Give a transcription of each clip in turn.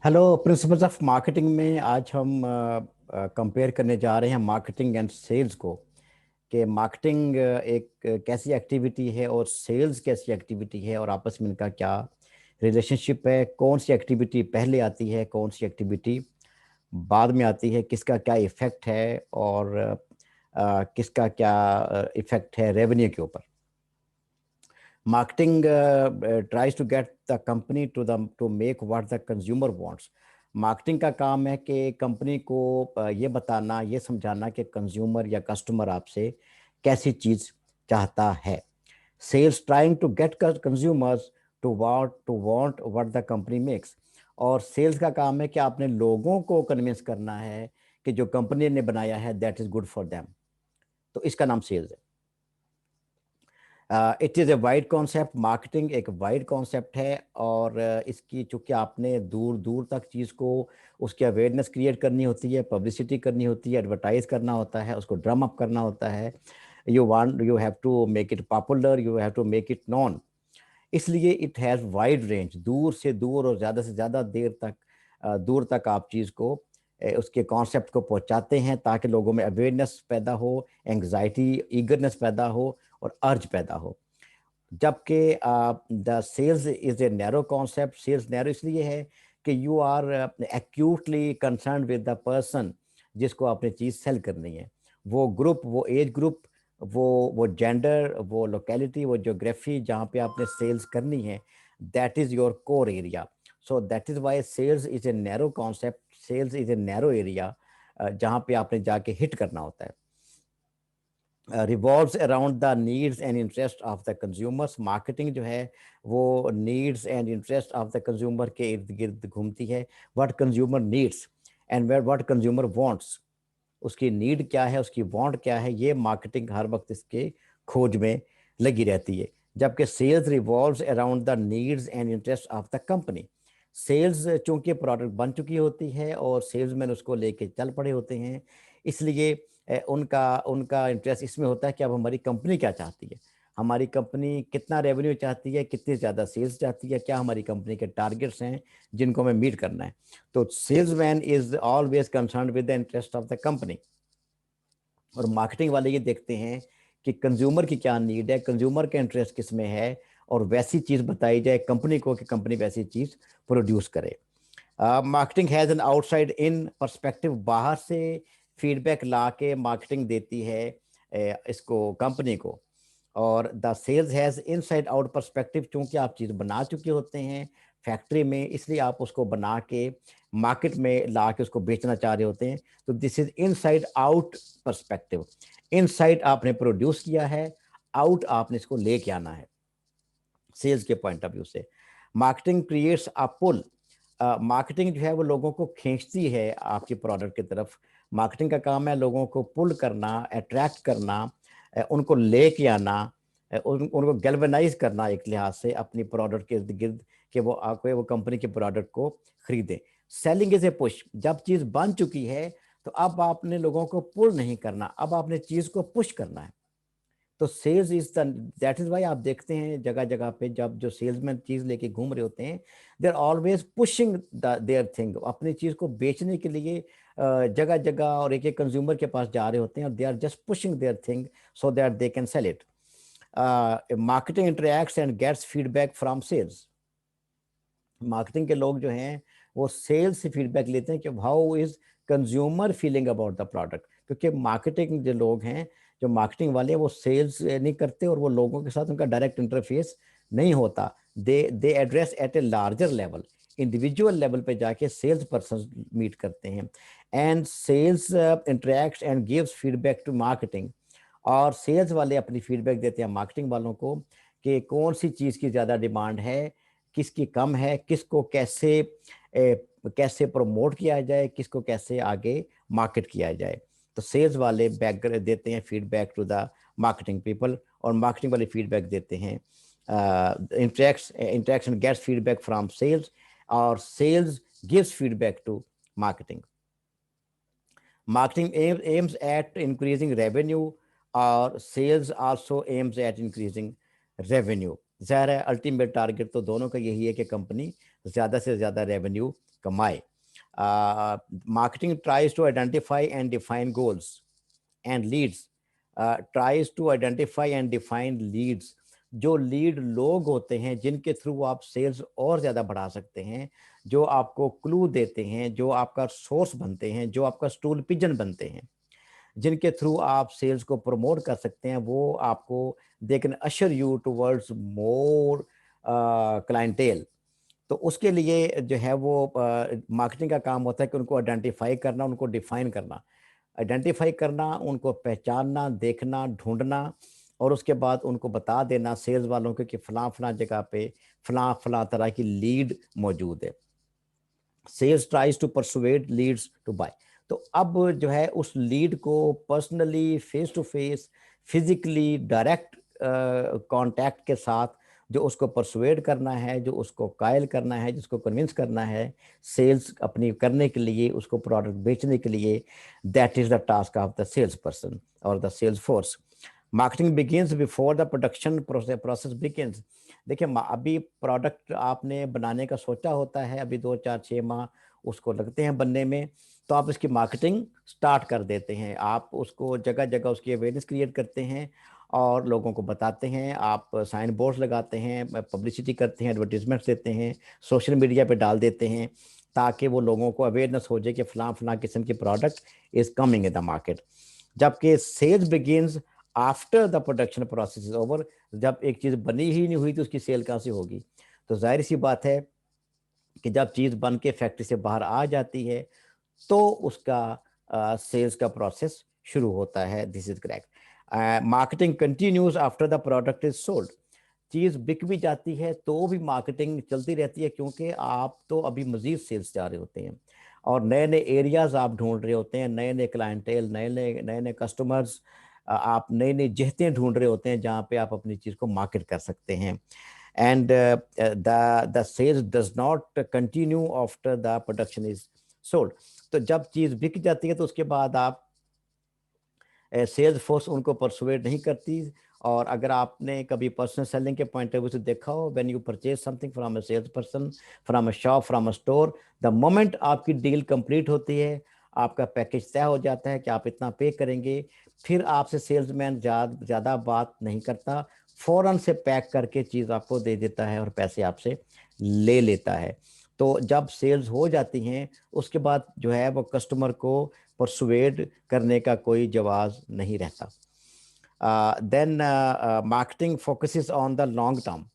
Hello principles of marketing में आज हम कंपेयर करने जा रहे हैं मार्केटिंग एंड सेल्स को कि मार्केटिंग एक कैसी एक्टिविटी है और सेल्स कैसी एक्टिविटी है और आपस में इनका क्या रिलेशनशिप है। कौन सी एक्टिविटी पहले आती है, कौन सी एक्टिविटी बाद में आती है, किसका क्या इफेक्ट है और किसका क्या इफेक्ट है रेवेन्यू के ऊपर। Marketing tries to get the company to make what the consumer wants. Marketing का काम है कि कंपनी को ये बताना, ये समझाना कि कंज्यूमर या कस्टमर आपसे कैसी चीज़ चाहता है। Sales trying to get consumers to want what the company makes. और सेल्स का काम है कि आपने लोगों को कन्विंस करना है कि जो कंपनी ने बनाया है that is good for them. तो इसका नाम सेल्स है। It is a wide concept. Marketing एक वाइड कॉन्सेप्ट है और इसकी चूंकि आपने दूर दूर तक चीज़ को उसकी अवेयरनेस क्रिएट करनी होती है, पब्लिसिटी करनी होती है, एडवर्टाइज करना होता है, उसको ड्रम अप करना होता है। You have to make it popular, you have to make it known. इसलिए इट हैज़ वाइड रेंज, दूर से दूर और ज़्यादा से ज़्यादा दूर तक आप चीज़ को उसके कॉन्सेप्ट को पहुंचाते हैं ताकि लोगों में अवेयरनेस पैदा हो, एंग्जाइटी, ईगरनेस पैदा हो और अर्ज पैदा हो। जबकि the sales is a narrow concept. Sales narrow इसलिए है कि you are actually concern with the person जिसको आपने चीज़ सेल करनी है। वो ग्रुप, वो एज ग्रुप, वो जेंडर, वो लोकेलिटी, वो जोग्राफी जहाँ पे आपने सेल्स करनी है, that is your core area. So that is why sales is a narrow concept, sales is a narrow area जहाँ पे आपने जाके हिट करना होता है। Revolves around the needs and interest of the consumers. Marketing जो है वो needs and interest of the consumer के इर्द गिर्द घूमती है। What consumer needs and what consumer wants, उसकी नीड क्या है, उसकी वांट क्या है, ये मार्केटिंग हर वक्त इसके खोज में लगी रहती है। जबकि sales revolves around the needs and interest of the company. Sales चूंकि प्रोडक्ट बन चुकी होती है और सेल्समैन उसको लेके चल पड़े होते हैं, इसलिए उनका उनका इंटरेस्ट इसमें होता है कि अब हमारी कंपनी क्या चाहती है, हमारी कंपनी कितना रेवेन्यू चाहती है, कितनी ज़्यादा सेल्स चाहती है, क्या हमारी कंपनी के टारगेट्स हैं जिनको हमें मीट करना है। तो salesman is always concern with the interest of the company. और मार्केटिंग वाले ये देखते हैं कि कंज्यूमर की क्या नीड है, कंज्यूमर का इंटरेस्ट किस में है, और वैसी चीज़ बताई जाए कंपनी को कि कंपनी वैसी चीज़ प्रोड्यूस करे। Marketing has an outside in perspective. बाहर से फीडबैक ला के मार्केटिंग देती है इसको, कंपनी को। और the sales has inside out perspective. चूंकि आप चीज़ बना चुके होते हैं फैक्ट्री में, इसलिए आप उसको बना के मार्केट में ला के उसको बेचना चाह रहे होते हैं। तो this is inside out perspective. Inside आपने प्रोड्यूस किया है, आउट आपने इसको लेके आना है सेल्स के पॉइंट ऑफ व्यू से। Marketing creates a pull. Marketing जो है वो लोगों को खींचती है आपके प्रोडक्ट की तरफ। मार्केटिंग का काम है लोगों को पुल करना, अट्रैक्ट करना, उनको लेके आना, उनको गैल्वेनाइज करना एक लिहाज से अपनी प्रोडक्ट के इर्द गिर्द कि वो आके वो कंपनी के प्रोडक्ट को खरीदें। Selling is a push. जब चीज़ बन चुकी है तो अब आपने लोगों को पुल नहीं करना, अब आपने चीज़ को पुश करना है। तो sales is the, that is why आप देखते हैं जगह जगह पे जब जो सेल्समैन चीज लेके घूम रहे होते हैं, they are always pushing their thing. अपनी चीज को बेचने के लिए जगह जगह और एक एक कंज्यूमर के पास जा रहे होते हैं और they are just pushing their thing so that they can sell it. Marketing interacts and gets feedback from sales. Marketing के लोग जो हैं वो सेल्स से फीडबैक लेते हैं कि how is consumer feeling about the product. क्योंकि मार्केटिंग जो लोग हैं, जो मार्केटिंग वाले हैं, वो सेल्स नहीं करते और वो लोगों के साथ उनका डायरेक्ट इंटरफेस नहीं होता। They address at a larger level, individual level पे जाके सेल्स पर्सन मीट करते हैं। And sales interacts and gives feedback to marketing. और सेल्स वाले अपनी फीडबैक देते हैं मार्केटिंग वालों को कि कौन सी चीज़ की ज़्यादा डिमांड है, किसकी कम है, किसको कैसे प्रमोट किया जाए, किसको कैसे आगे मार्केट किया जाए। तो सेल्स वाले बैक देते हैं feedback to the marketing people और मार्केटिंग वाले फीडबैक देते हैं, interaction gets feedback from sales और sales gives feedback to marketing. Marketing aims at increasing revenue और sales also aims at increasing revenue। ज़ाहिर है अल्टीमेट टारगेट तो दोनों का यही है कि कंपनी ज़्यादा से ज़्यादा रेवेन्यू कमाए। Marketing tries to identify and define goals and leads. Tries to identify and define leads. जो लीड लोग होते हैं जिनके थ्रू आप सेल्स और ज़्यादा बढ़ा सकते हैं, जो आपको क्लू देते हैं, जो आपका सोर्स बनते हैं, जो आपका स्टूल पिजन बनते हैं, जिनके थ्रू आप सेल्स को प्रमोट कर सकते हैं, वो आपको they can usher you towards more clientele. तो उसके लिए जो है वो मार्केटिंग का काम होता है कि उनको आइडेंटिफाई करना, उनको डिफाइन करना, आइडेंटिफाई करना, उनको पहचानना, देखना, ढूंढना, और उसके बाद उनको बता देना सेल्स वालों को कि फलां फलां जगह पे फलां फलां तरह की लीड मौजूद है। Sales tries to persuade leads to buy. तो अब जो है उस लीड को personally, face to face, physically, direct contact के साथ जो उसको परसुएड करना है, जो उसको कायल करना है, जिसको कन्विंस करना है सेल्स अपनी करने के लिए, उसको प्रोडक्ट बेचने के लिए, that is the task of the sales person और the sales force. Marketing begins before the production process begins. देखिए अभी प्रोडक्ट आपने बनाने का सोचा होता है, अभी 2 4 6 माह उसको लगते हैं बनने में, तो आप इसकी मार्केटिंग स्टार्ट कर देते हैं, आप उसको जगह जगह उसकी अवेयरनेस क्रिएट करते हैं और लोगों को बताते हैं, आप साइन बोर्ड्स लगाते हैं, पब्लिसिटी करते हैं, एडवर्टीजमेंट्स देते हैं, सोशल मीडिया पे डाल देते हैं, ताकि वो लोगों को अवेयरनेस हो जाए कि फ़लाँ फ़लाँ किस्म की product is coming in the market. जबकि sales begins after the production process is over. जब एक चीज़ बनी ही नहीं हुई तो उसकी सेल कहाँ से होगी? तो जाहिर सी बात है कि जब चीज़ बन के फैक्ट्री से बाहर आ जाती है तो उसका सेल्स का प्रोसेस शुरू होता है। This is correct. Marketing continues after the product is sold. चीज़ बिक भी जाती है तो भी मार्केटिंग चलती रहती है, क्योंकि आप तो अभी मजीद सेल्स जा रहे होते हैं और नए नए एरियाज आप ढूंढ रहे होते हैं, नए नए क्लाइंटेल, नए नए कस्टमर्स, आप नई नई जहतें ढूंढ रहे होते हैं जहाँ पे आप अपनी चीज़ को मार्केट कर सकते हैं। And the sales does not continue after the production is sold. तो जब चीज़ बिक जाती है तो उसके बाद आप सेल्स फोर्स उनको परसुएट नहीं करती। और अगर आपने कभी पर्सनल सेलिंग के पॉइंट ऑफ व्यू से देखा हो, when you purchase something from a sales person, from a shop, from a store, the moment आपकी डील कंप्लीट होती है, आपका पैकेज तय हो जाता है कि आप इतना पे करेंगे, फिर आपसे सेल्समैन ज़्यादा बात नहीं करता, फ़ौरन से पैक करके चीज़ आपको दे देता है और पैसे आपसे ले लेता है। तो जब सेल्स हो जाती हैं उसके बाद जो है वो कस्टमर को परसुएड करने का कोई जवाब नहीं रहता। Then marketing focuses on the long term.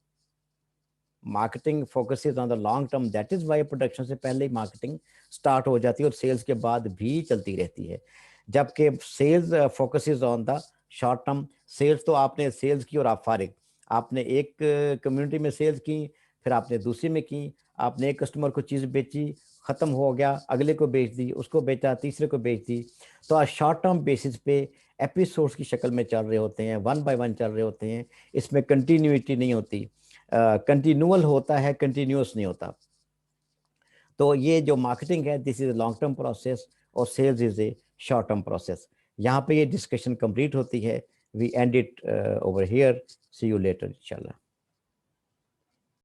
Marketing focuses on the long term, that is why production से पहले ही मार्केटिंग स्टार्ट हो जाती है और सेल्स के बाद भी चलती रहती है। जबकि sales focuses on the short term. Sales तो आपने सेल्स की और आप फारिग, आपने एक कम्युनिटी में सेल्स की, फिर आपने दूसरी में की, आपने एक कस्टमर को चीज़ बेची, ख़त्म हो गया, अगले को बेच दी, उसको बेचा, तीसरे को बेच दी। तो आज शॉर्ट टर्म बेसिस पे एपिसोड्स की शक्ल में चल रहे होते हैं, वन बाय वन चल रहे होते हैं, इसमें कंटिन्यूटी नहीं होती, कंटिन्यूअल होता है, कंटिन्यूअस नहीं होता। तो ये जो मार्केटिंग है this is long term process और sales is a short term process. यहाँ पे ये डिस्कशन कंप्लीट होती है। We end it over here. See you later इंशाल्लाह।